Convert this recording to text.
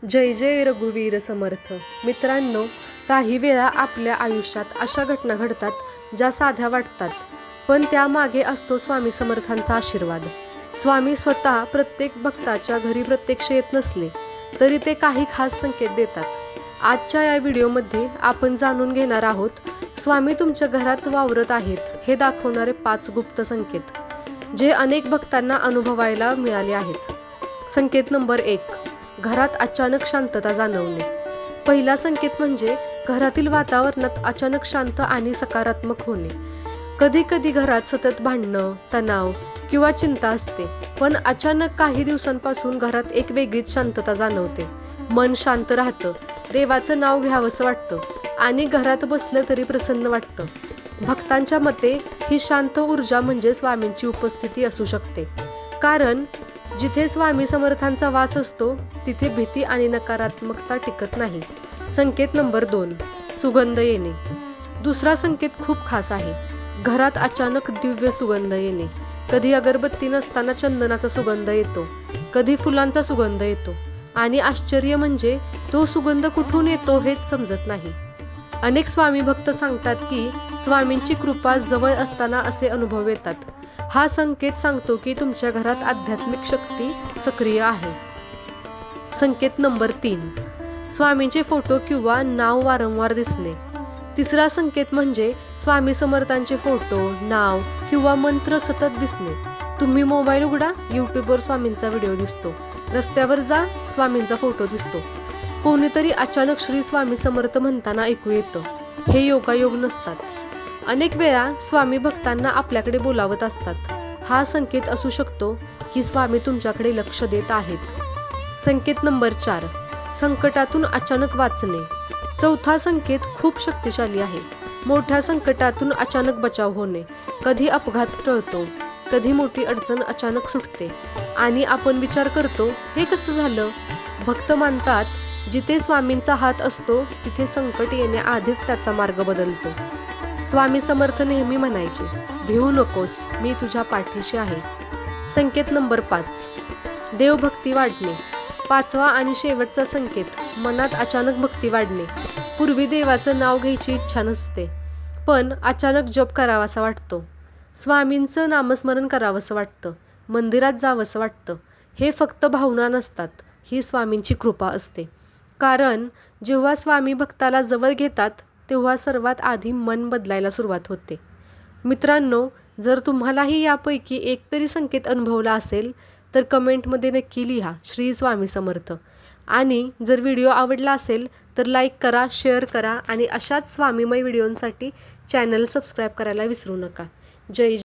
जय जय रघुवीर समर्थ. मित्रांनो, काही वेळा आपल्या आयुष्यात अशा घटना घडतात ज्या साध्या वाटतात, पण त्यामागे असतो स्वामी समर्थांचा आशीर्वाद. स्वामी स्वतः प्रत्येक भक्ताच्या घरी प्रत्यक्ष येत नसले तरी ते काही खास संकेत देतात. आजच्या या व्हिडिओमध्ये आपण जाणून घेणार आहोत स्वामी तुमच्या घरात वावरत आहेत हे दाखवणारे 5 गुप्त संकेत, जे अनेक भक्तांना अनुभवायला मिळाले आहेत. संकेत नंबर 1, घरात अचानक शांतता जाणवणे. पहिला संकेत म्हणजे घरातील वातावरणात अचानक शांत आणि सकारात्मक होणे. कधी कधी घरात सतत भांडणं, तणाव किंवा चिंता असते, पण अचानक काही दिवसांपासून घरात एक वेगळीच शांतता जाणवते. मन शांत राहतं, देवाचं नाव घ्यावंसं वाटतं आणि घरात बसलं तरी प्रसन्न वाटतं. भक्तांच्या मते ही शांत ऊर्जा म्हणजे स्वामींची उपस्थिती असू शकते, कारण जिथे स्वामी समर्थांचा वास असतो तिथे भीती आणि नकारात्मकता टिकत नाही. संकेत नंबर 2, सुगंध येणे. दुसरा संकेत खूप खास आहे. घरात अचानक दिव्य सुगंध येणे. कधी अगरबत्ती नसताना चंदनाचा सुगंध येतो, कधी फुलांचा सुगंध येतो आणि आश्चर्य म्हणजे तो सुगंध कुठून येतो हेच समजत नाही. अनेक स्वामी भक्त सांगतात की स्वामींची कृपा जवळ असताना असे अनुभव येतात. हा संकेत सांगतो की तुमच्या घरात आध्यात्मिक शक्ती सक्रिय आहे. संकेत नंबर 3, स्वामींचे फोटो किंवा नाव वारंवार दिसणे. तिसरा संकेत म्हणजे स्वामी समर्थांचे फोटो, नाव किंवा मंत्र सतत दिसणे. तुम्ही मोबाईल उघडा, यूट्यूबवर स्वामींचा व्हिडिओ दिसतो, रस्त्यावर जा, स्वामींचा फोटो दिसतो, कोणीतरी अचानक श्री स्वामी समर्थ म्हणताना ऐकू येतं. हे योगायोग नसतात. अनेक वेळा स्वामी भक्तांना आपल्याकडे बोलावत असतात. हा संकेत असू शकतो की स्वामी तुमच्याकडे लक्ष देत आहेत. संकेत नंबर 4, संकटातून अचानक वाचणे. चौथा संकेत खूप शक्तिशाली आहे. मोठ्या संकटातून अचानक बचाव होणे. कधी अपघात टळतो, कधी मोठी अडचण अचानक सुटते आणि आपण विचार करतो हे कसं झालं. भक्त मानतात जिथे स्वामींचा हात असतो तिथे संकट येण्याआधीच त्याचा मार्ग बदलतो. स्वामी समर्थ नेहमी म्हणायचे, भिवू नकोस, मी तुझ्या पाठीशी आहे. संकेत नंबर 5, देवभक्ती वाढणे. पाचवा आणि शेवटचा संकेत, मनात अचानक भक्ती वाढणे. पूर्वी देवाचं नाव घ्यायची इच्छा नसते, पण अचानक जप करावासा वाटतो. स्वामींचं नामस्मरण करावंसं वाटतं, मंदिरात जावंसं वाटतं. हे फक्त भावना नसतात, ही स्वामींची कृपा असते. कारण जेव्हा स्वामी भक्ताला जवळ घेतात तेव्हा सर्वात आधी मन बदलायला सुरुवात होते. मित्रांनो, जर तुम्हालाही यापैकी एक तरी संकेत अनुभवला असेल तर कमेंटमध्ये नक्की लिहा श्री स्वामी समर्थ. आणि जर व्हिडिओ आवडला असेल तर लाईक करा, शेअर करा आणि अशाच स्वामीमय व्हिडिओंसाठी चॅनल सबस्क्राईब करायला विसरू नका. जय